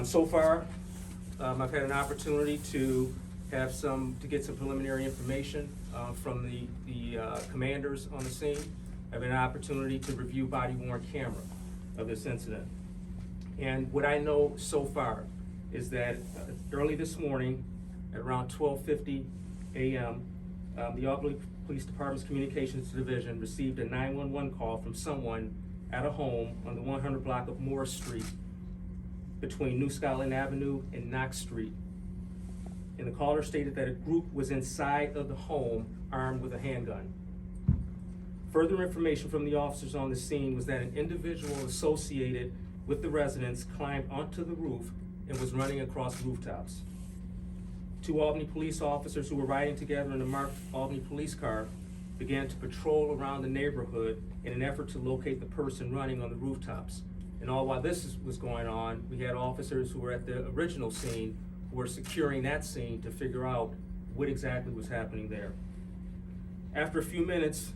So far, I've had an opportunity to get some preliminary information from the commanders on the scene. I've had an opportunity to review body-worn camera of this incident. And what I know so far is that early this morning, at around 12:50 a.m., the Albany Police Department's Communications Division received a 911 call from someone at a home on the 100 block of Morris Street between New Scotland Avenue and Knox Street. And the caller stated that a group was inside of the home armed with a handgun. Further information from the officers on the scene was that an individual associated with the residents climbed onto the roof and was running across rooftops. Two Albany police officers who were riding together in a marked Albany police car began to patrol around the neighborhood in an effort to locate the person running on the rooftops. And all while this was going on, we had officers who were at the original scene who were securing that scene to figure out what exactly was happening there. After a few minutes,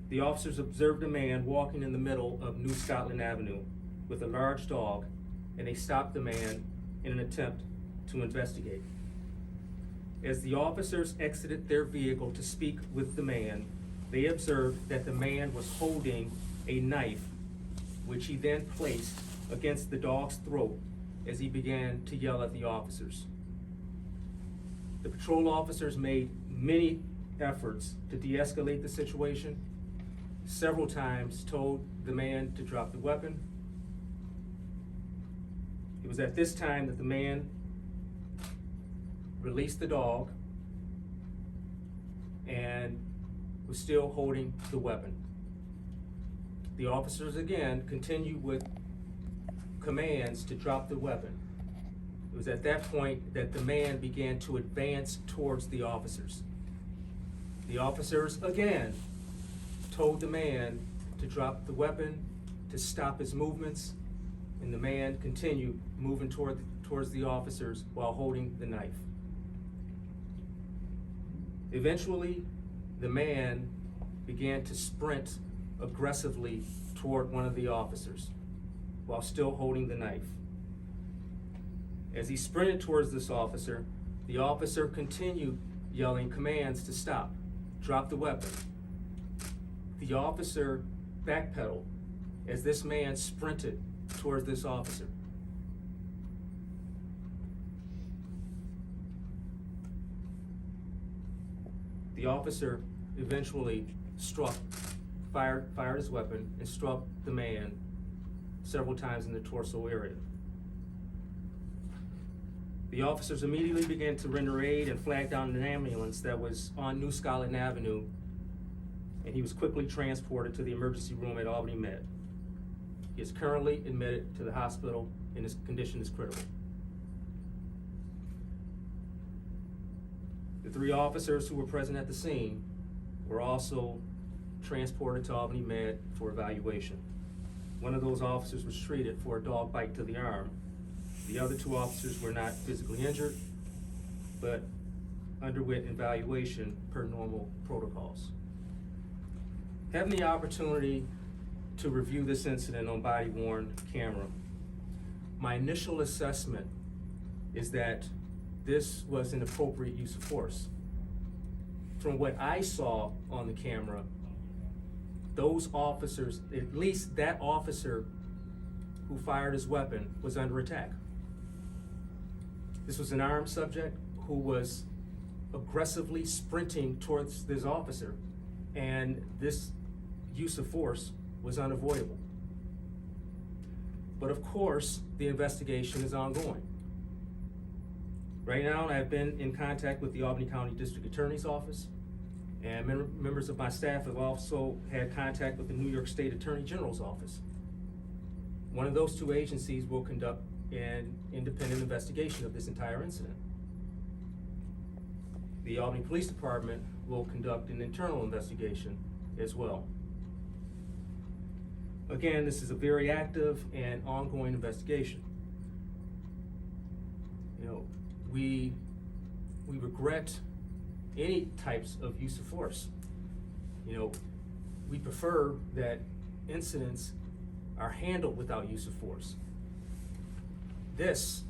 the officers observed a man walking in the middle of New Scotland Avenue with a large dog, and they stopped the man in an attempt to investigate. As the officers exited their vehicle to speak with the man, they observed that the man was holding a knife, which he then placed against the dog's throat as he began to yell at the officers. The patrol officers made many efforts to de-escalate the situation, several times told the man to drop the weapon. It was at this time that the man released the dog and was still holding the weapon. The officers again continued with commands to drop the weapon. It was at that point that the man began to advance towards the officers. The officers again told the man to drop the weapon, to stop his movements, and the man continued moving towards the officers while holding the knife. Eventually, the man began to sprint aggressively toward one of the officers while still holding the knife. As he sprinted towards this officer, the officer continued yelling commands to stop, drop the weapon. The officer backpedaled as this man sprinted towards this officer. The officer eventually fired his weapon and struck the man several times in the torso area. The officers immediately began to render aid and flag down an ambulance that was on New Scotland Avenue, and he was quickly transported to the emergency room at Albany Med. He is currently admitted to the hospital and his condition is critical. The three officers who were present at the scene were also transported to Albany Med for evaluation. One of those officers was treated for a dog bite to the arm. The other two officers were not physically injured, but underwent evaluation per normal protocols. Having the opportunity to review this incident on body-worn camera, my initial assessment is that this was an appropriate use of force. From what I saw on the camera, those officers, at least that officer who fired his weapon, was under attack. This was an armed subject who was aggressively sprinting towards this officer, and this use of force was unavoidable. But of course, the investigation is ongoing. Right now, I've been in contact with the Albany County District Attorney's Office, and members of my staff have also had contact with the New York State Attorney General's Office. One of those two agencies will conduct an independent investigation of this entire incident. The Albany Police Department will conduct an internal investigation as well. Again, this is a very active and ongoing investigation. You know, we regret any types of use of force. You know, we prefer that incidents are handled without use of force. this,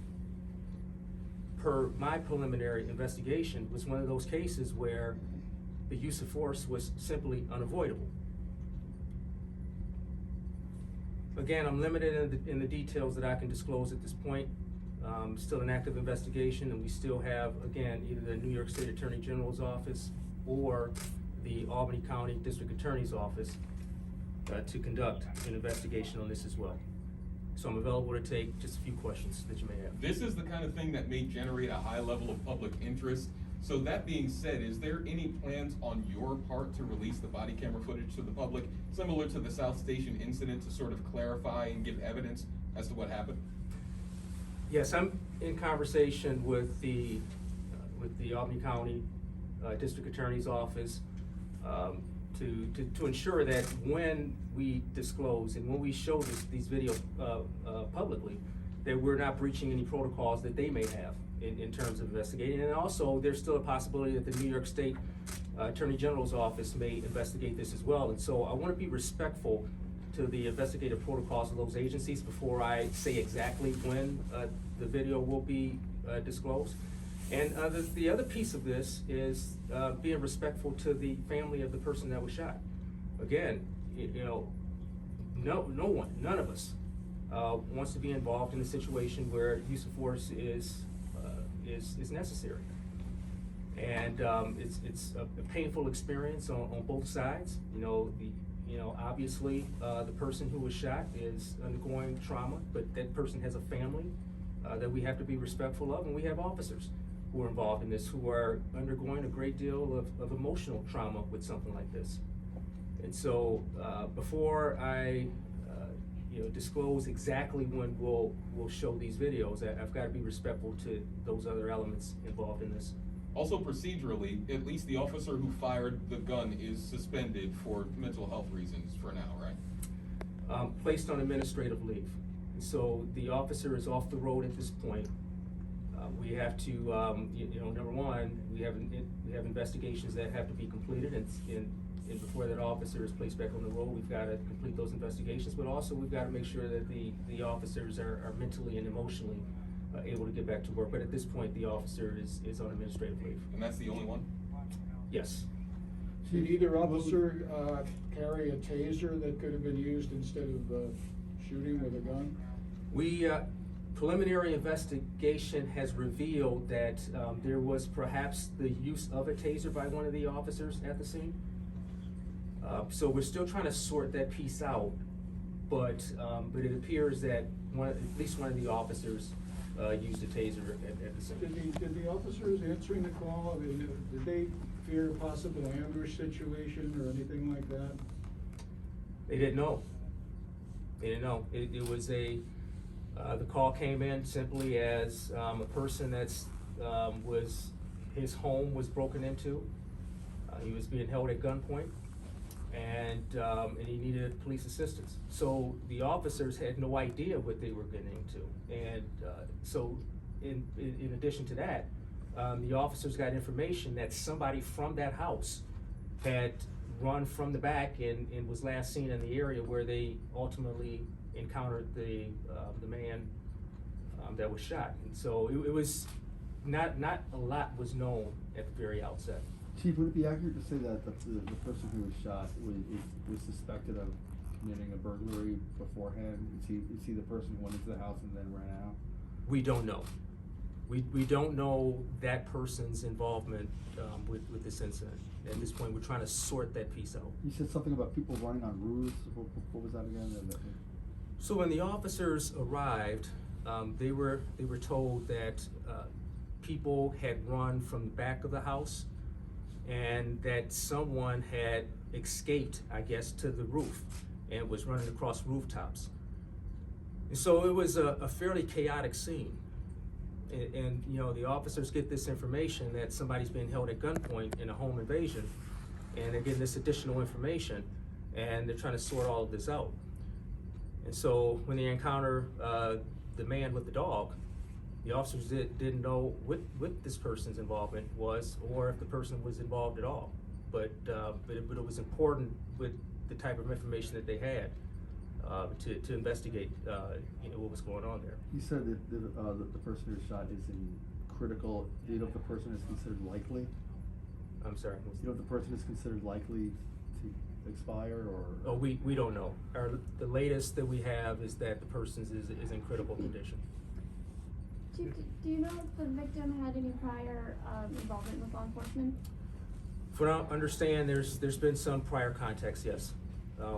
per my preliminary investigation, was one of those cases where the use of force was simply unavoidable. Again, I'm limited in the details that I can disclose at this point. Still an active investigation, and we still have, again, either the New York State Attorney General's office or the Albany County District Attorney's office to conduct an investigation on this as well. So I'm available to take just a few questions that you may have. This is the kind of thing that may generate a high level of public interest. So that being said, is there any plans on your part to release the body camera footage to the public, similar to the South Station incident, to sort of clarify and give evidence as to what happened? Yes, I'm in conversation with the Albany County District Attorney's office to ensure that when we disclose and when we show these videos publicly, that we're not breaching any protocols that they may have in terms of investigating. And also, there's still a possibility that the New York State Attorney General's office may investigate this as well. And so I want to be respectful to the investigative protocols of those agencies before I say exactly when the video will be disclosed. And the other piece of this is being respectful to the family of the person that was shot. Again, none of us wants to be involved in a situation where use of force is necessary. And it's a painful experience on both sides. Obviously, the person who was shot is undergoing trauma, but that person has a family that we have to be respectful of, and we have officers who are involved in this who are undergoing a great deal of emotional trauma with something like this. And so before I disclose exactly when we'll show these videos, I've got to be respectful to those other elements involved in this. Also procedurally, at least the officer who fired the gun is suspended for mental health reasons for now, right? Placed on administrative leave. So the officer is off the road at this point. We have to, number one, we have investigations that have to be completed, and before that officer is placed back on the road, we've got to complete those investigations. But also, we've got to make sure that the officers are mentally and emotionally able to get back to work. But at this point, the officer is on administrative leave. And that's the only one? Yes. Did either officer carry a taser that could have been used instead of shooting with a gun? Preliminary investigation has revealed that there was perhaps the use of a taser by one of the officers at the scene. So we're still trying to sort that piece out, but it appears that at least one of the officers used a taser at the scene. Did the officers answering the call, did they fear a possible ambush situation or anything like that? They didn't know. They didn't know. It was the call came in simply as a person his home was broken into. He was being held at gunpoint, and he needed police assistance. So the officers had no idea what they were getting into. And so in addition to that, the officers got information that somebody from that house had run from the back and was last seen in the area where they ultimately encountered the man that was shot. And so it was not a lot was known at the very outset. Chief, would it be accurate to say that the person who was shot was suspected of committing a burglary beforehand? Is he the person who went into the house and then ran out? We don't know. We don't know that person's involvement with this incident. At this point, we're trying to sort that piece out. You said something about people running on roofs. What was that again? So when the officers arrived, they were told that people had run from the back of the house, and that someone had escaped, I guess, to the roof and was running across rooftops. And so it was a fairly chaotic scene. And the officers get this information that somebody's being held at gunpoint in a home invasion, and they're getting this additional information, and they're trying to sort all of this out. And so when they encounter the man with the dog, the officers didn't know what this person's involvement was, or if the person was involved at all. But it was important with the type of information that they had to investigate, what was going on there. You said that the person who was shot is in critical, do you know if the person is considered likely? I'm sorry. Do you know if the person is considered likely to expire, or? Oh, we don't know. The latest that we have is that the person is in critical condition. Chief, do you know if the victim had any prior involvement with law enforcement? From what I understand, there's been some prior contacts, yes,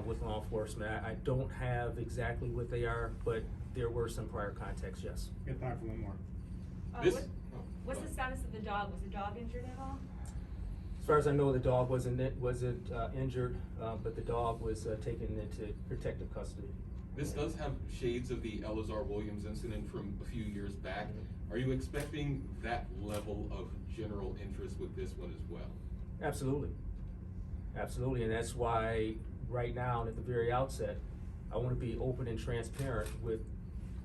with law enforcement. I don't have exactly what they are, but there were some prior contacts, yes. We have time for one more. This- What's go the ahead. status of the dog? Was the dog injured at all? As far as I know, the dog wasn't injured, but the dog was taken into protective custody. This does have shades of the Elazar Williams incident from a few years back. Are you expecting that level of general interest with this one as well? Absolutely. Absolutely, and that's why right now, at the very outset, I want to be open and transparent with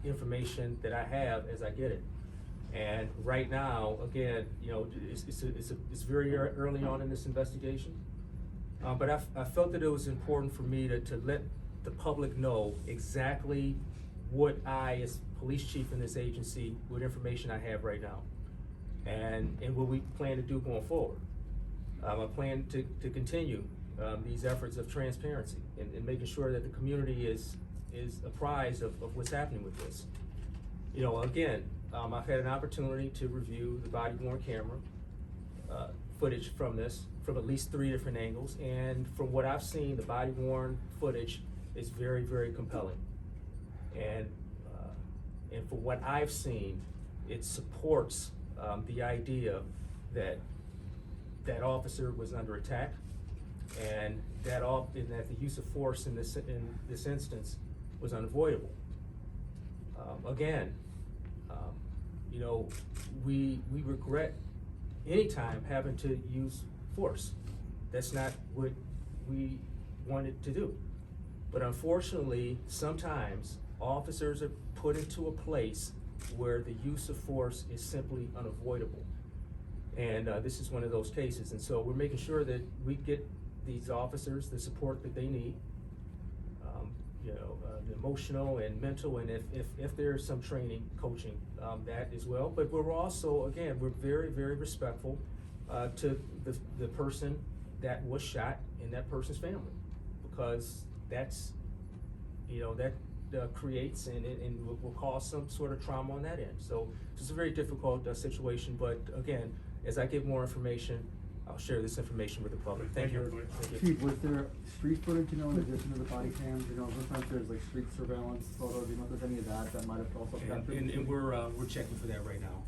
information that I have as I get it. And right now, again, it's very early on in this investigation. But I felt that it was important for me to let the public know exactly what I, as police chief in this agency, what information I have right now. And what we plan to do going forward. I plan to continue these efforts of transparency and making sure that the community is apprised of what's happening with this. Again, I've had an opportunity to review the body worn camera footage from this from at least 3 different angles, and from what I've seen, the body worn footage is very, very compelling. And from what I've seen, it supports the idea that that officer was under attack, and that the use of force in this instance was unavoidable. Again, we regret any time having to use force. That's not what we wanted to do. But unfortunately, sometimes officers are put into a place where the use of force is simply unavoidable. And this is one of those cases. And so we're making sure that we get these officers the support that they need, the emotional and mental, and if there's some training, coaching, that as well. But we're also, again, we're very, very respectful to the person that was shot and that person's family, because that's, that creates and will cause some sort of trauma on that end. So it's a very difficult situation, but again, as I get more information, I'll share this information with the public. Thank you. Thank you, everybody. Thank you. Chief, was there street footage, in addition to the body cams, sometimes there's like street surveillance photos, if there's any of that might have also captured? And we're checking for that right now.